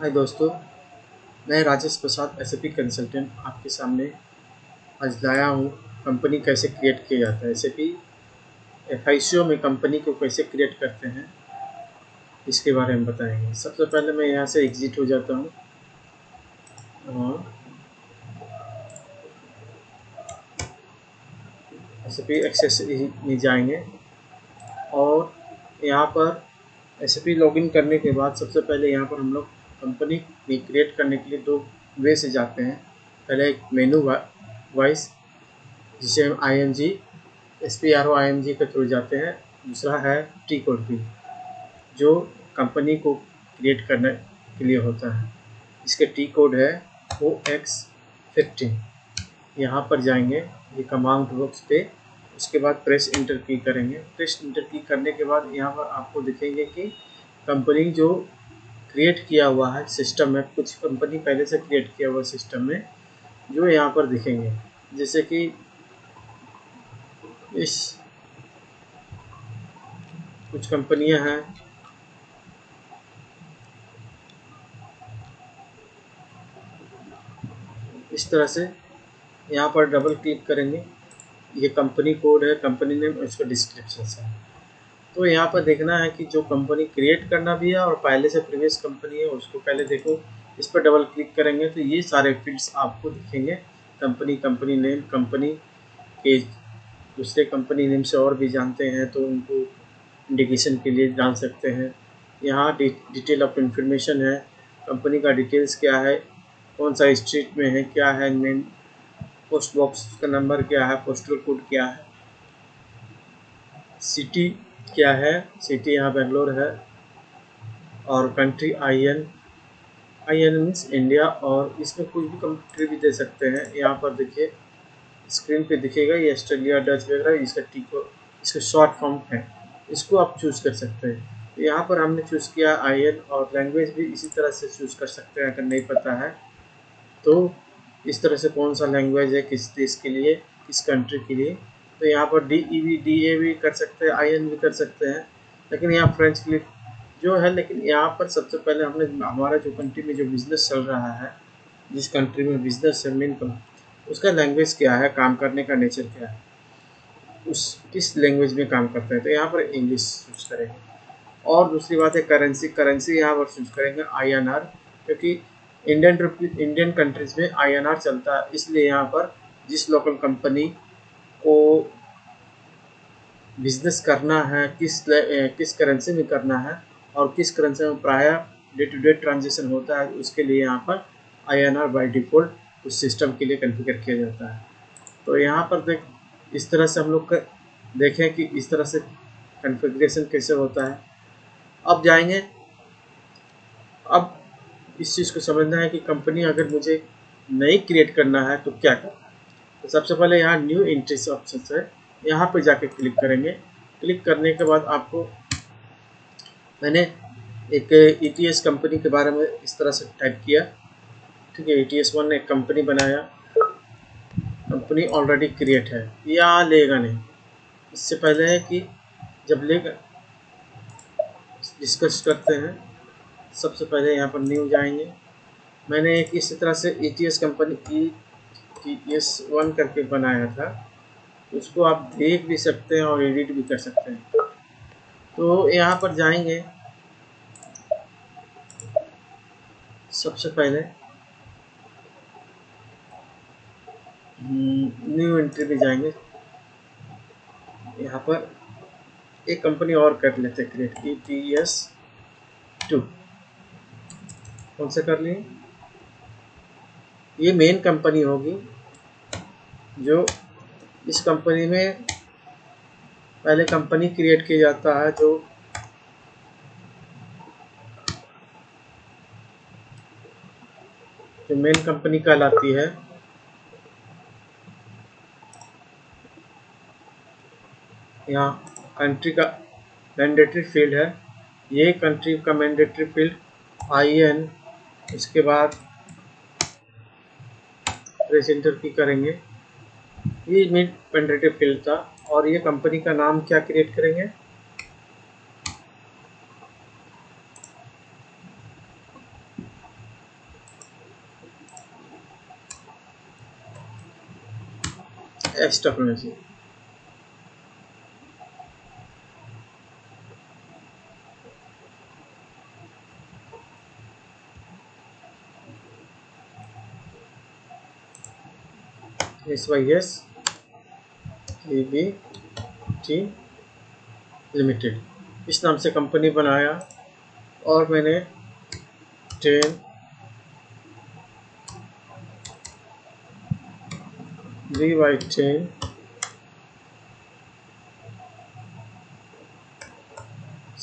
हाय दोस्तों, मैं राजेश प्रसाद SAP consultant आपके सामने आज लाया हूँ। कंपनी कैसे क्रिएट किया जाता है, एसएपी एफआईसीओ में कंपनी को कैसे क्रिएट करते हैं इसके बारे में बताएंगे। सबसे पहले मैं यहाँ से एग्जिट हो जाता हूँ और एसएपी एक्सेसरी में जाएंगे और यहाँ पर एसएपी लॉगिन करने के बाद सबसे पहले यहाँ पर हम लोग कंपनी क्रिएट करने के लिए दो वे से जाते हैं। पहले एक मेनू वाइज जिसे हम IMG SPRO IMG के थ्रू जाते हैं। दूसरा है टी कोड भी जो कंपनी को क्रिएट करने के लिए होता है। इसके टी कोड है OX15। यहाँ पर जाएंगे ये कमांड बॉक्स पे, उसके बाद प्रेस इंटर की करेंगे। प्रेस इंटर की करने के बाद यहाँ पर आपको दिखेंगे कि कंपनी जो क्रिएट किया हुआ है सिस्टम में, कुछ कंपनी पहले से क्रिएट किया हुआ सिस्टम में जो यहाँ पर दिखेंगे, जैसे कि इस कुछ कंपनियां हैं इस तरह से। यहाँ पर डबल क्लिक करेंगे, ये कंपनी कोड है, कंपनी नेम और इसका डिस्क्रिप्शन है। तो यहाँ पर देखना है कि जो कंपनी क्रिएट करना भी है और पहले से प्रीवियस कंपनी है उसको पहले देखो। इस पर डबल क्लिक करेंगे तो ये सारे फील्ड्स आपको दिखेंगे। कंपनी, कंपनी नेम, कंपनी के दूसरे कंपनी नेम से और भी जानते हैं तो उनको इंडिकेशन के लिए जान सकते हैं। यहाँ डिटेल ऑफ इंफॉर्मेशन है, कंपनी का डिटेल्स क्या है, कौन सा स्ट्रीट में है, क्या है मेन, पोस्ट बॉक्स का नंबर क्या है, पोस्टल कोड क्या है, सिटी क्या है, सिटी यहाँ बेंगलोर है, और कंट्री IN मीन्स इंडिया, और इसमें कुछ भी कंट्री भी दे सकते हैं। यहाँ पर देखिए स्क्रीन पे दिखेगा ये ऑस्ट्रेलिया, डच वगैरह, इसका इसका शॉर्ट फॉर्म है, इसको आप चूज़ कर सकते हैं। तो यहाँ पर हमने चूज़ किया IN, और लैंग्वेज भी इसी तरह से चूज़ कर सकते हैं अगर नहीं पता है तो। इस तरह से कौन सा लैंग्वेज है किस देश के लिए, किस कंट्री के लिए, तो यहाँ पर DA भी कर सकते हैं, IN भी कर सकते हैं, लेकिन यहाँ फ्रेंच के लिए जो है। लेकिन यहाँ पर सबसे पहले हमने हमारा जो कंट्री में जो बिजनेस चल रहा है, जिस कंट्री में बिजनेस है मेन, उसका लैंग्वेज क्या है, काम करने का नेचर क्या है, उस किस लैंग्वेज में काम करते हैं, तो यहाँ पर इंग्लिश चूज करेंगे। और दूसरी बात है करेंसी यहाँ पर चूज करेंगे INR, क्योंकि इंडियन कंट्रीज में INR चलता है, इसलिए यहाँ पर जिस लोकल कंपनी को बिजनेस करना है, किस करेंसी में करना है और किस करेंसी में प्राय डे टू डे ट्रांजेक्शन होता है, उसके लिए यहाँ पर INR बाय डिफ़ॉल्ट उस सिस्टम के लिए कॉन्फ़िगर किया जाता है। तो यहाँ पर इस तरह से हम लोग देखें कि इस तरह से कॉन्फ़िगरेशन कैसे होता है। अब जाएंगे, अब इस चीज़ को समझना है कि कंपनी अगर मुझे नई क्रिएट करना है तो क्या करना है। तो सबसे पहले यहाँ न्यू एंट्रीज ऑप्शन है, यहाँ पे जाके क्लिक करेंगे। क्लिक करने के बाद आपको मैंने एक ETS कंपनी के बारे में इस तरह से टाइप किया, ठीक है। ETS1 ने एक कंपनी बनाया, कंपनी ऑलरेडी क्रिएट है, यहाँ लेगा नहीं। इससे पहले है कि जब लेगा डिस्कस करते हैं। सबसे पहले यहाँ पर न्यू जाएंगे। मैंने एक इसी तरह से ETS कंपनी ETS1 करके बनाया था, उसको आप देख भी सकते हैं और एडिट भी कर सकते हैं। तो यहाँ पर जाएंगे, सबसे पहले न्यू एंट्री में जाएंगे। यहाँ पर एक कंपनी और कर लेते क्रिएट, ETS2 कौन से कर लिए। ये मेन कंपनी होगी, जो इस कंपनी में पहले कंपनी क्रिएट किया जाता है, जो मेन कंपनी कहलाती है। यहाँ कंट्री का मैंडेटरी फील्ड है, ये कंट्री का मैंडेटरी फील्ड IN, इसके बाद प्रेस एंटर की करेंगे। ये मेन मैंडेटरी फील्ड था, और ये कंपनी का नाम क्या क्रिएट करेंगे, स्टफ में से। SYS KBT लिमिटेड, इस नाम से कंपनी बनाया और मैंने 10 3/10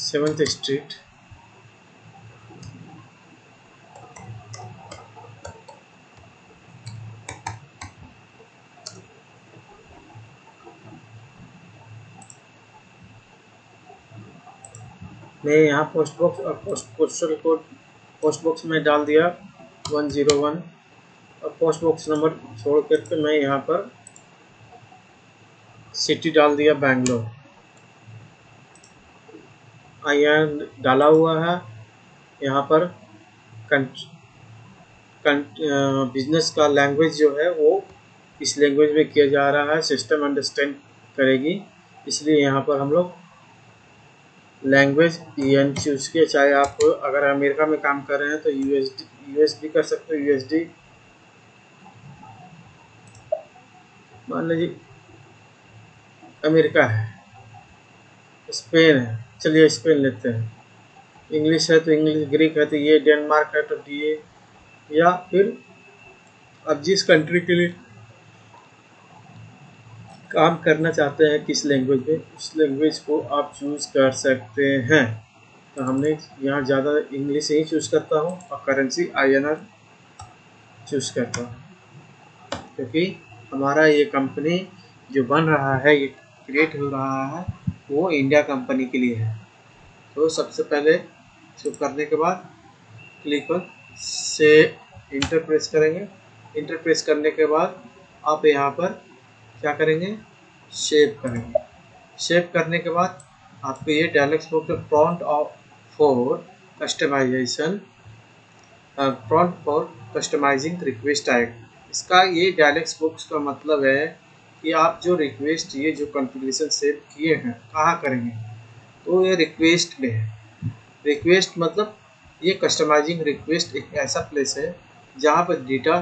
7th स्ट्रीट मैं यहाँ पोस्ट बॉक्स और पोस्टल कोड पोस्ट बॉक्स में डाल दिया 101 और पोस्ट बॉक्स नंबर छोड़ करके मैं यहाँ पर सिटी डाल दिया बैंगलोर। IN डाला हुआ है। यहाँ पर बिजनेस का लैंग्वेज जो है वो इस लैंग्वेज में किया जा रहा है, सिस्टम अंडरस्टैंड करेगी, इसलिए यहाँ पर हम लोग लैंग्वेज EN चूज किया। चाहे आप अगर अमेरिका में काम कर रहे हैं तो US भी कर सकते हो, USD मान लीजिए, अमेरिका है, स्पेन है, चलिए स्पेन लेते हैं, इंग्लिश है तो इंग्लिश, ग्रीक है तो ये, डेनमार्क है तो DA, या फिर अब जिस कंट्री के लिए काम करना चाहते हैं किस लैंग्वेज में, उस लैंग्वेज को आप चूज कर सकते हैं। तो हमने यहाँ ज़्यादा इंग्लिश ही चूज करता हूँ और करेंसी INR चूज करता हूँ, क्योंकि हमारा ये कंपनी जो बन रहा है, ये क्रिएट हो रहा है, वो इंडिया कंपनी के लिए है। तो सबसे पहले इसको करने के बाद क्लिक ऑन से इंटर प्रेस करेंगे। इंटर प्रेस करने के बाद आप यहाँ पर क्या करेंगे, सेव करेंगे। सेव करने के बाद आपको ये डायलॉग बॉक्स में prompt for customization, prompt for customizing request आएगा। इसका ये डायलॉग बॉक्स का मतलब है कि आप जो रिक्वेस्ट, ये जो कॉन्फ़िगरेशन सेव किए हैं कहाँ करेंगे, तो ये रिक्वेस्ट में है। रिक्वेस्ट मतलब ये कस्टमाइजिंग रिक्वेस्ट एक ऐसा प्लेस है जहाँ पर डेटा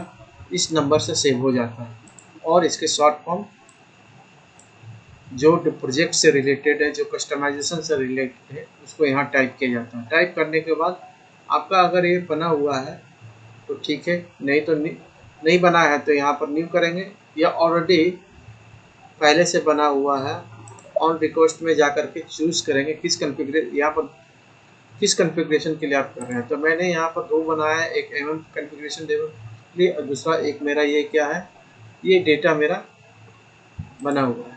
इस नंबर से सेव हो जाता है और इसके शॉर्ट फॉर्म जो प्रोजेक्ट से रिलेटेड है, जो कस्टमाइजेशन से रिलेटेड है, उसको यहाँ टाइप किया जाता है। टाइप करने के बाद आपका अगर ये बना हुआ है तो ठीक है, नहीं तो नहीं बना है तो यहाँ पर न्यू करेंगे, या ऑलरेडी पहले से बना हुआ है ऑन रिक्वेस्ट में जा करके चूज करेंगे किस कॉन्फ़िगरेशन के लिए आप कर रहे हैं। तो मैंने यहाँ पर 2 बनाया है, एक कॉन्फ़िगरेशन के लिए और दूसरा एक मेरा ये क्या है, ये डेटा मेरा बना हुआ है।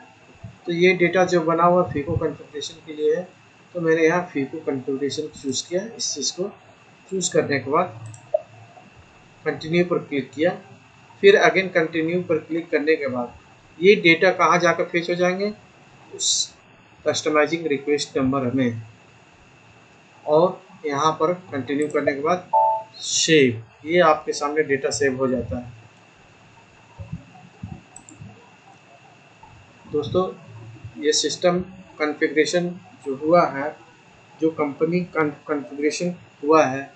तो ये डेटा जो बना हुआ फीको कॉन्फ़िगरेशन के लिए है, तो मैंने यहाँ फीको कॉन्फ़िगरेशन चूज़ किया। इस चीज़ को चूज़ करने के बाद कंटिन्यू पर क्लिक किया, फिर अगेन कंटिन्यू पर क्लिक करने के बाद ये डेटा कहाँ जाकर फेच हो जाएंगे, उस कस्टमाइजिंग रिक्वेस्ट नंबर में, और यहाँ पर कंटिन्यू करने के बाद सेव, ये आपके सामने डेटा सेव हो जाता है। दोस्तों, ये सिस्टम कॉन्फ़िगरेशन जो हुआ है, जो कंपनी कॉन्फ़िगरेशन हुआ है,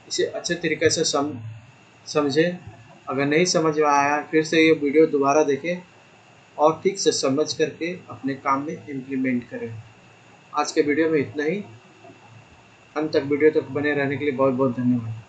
इसे अच्छे तरीके से समझें। अगर नहीं समझ में आया फिर से ये वीडियो दोबारा देखें और ठीक से समझ करके अपने काम में इम्प्लीमेंट करें। आज के वीडियो में इतना ही। अंत तक वीडियो तक बने रहने के लिए बहुत बहुत धन्यवाद।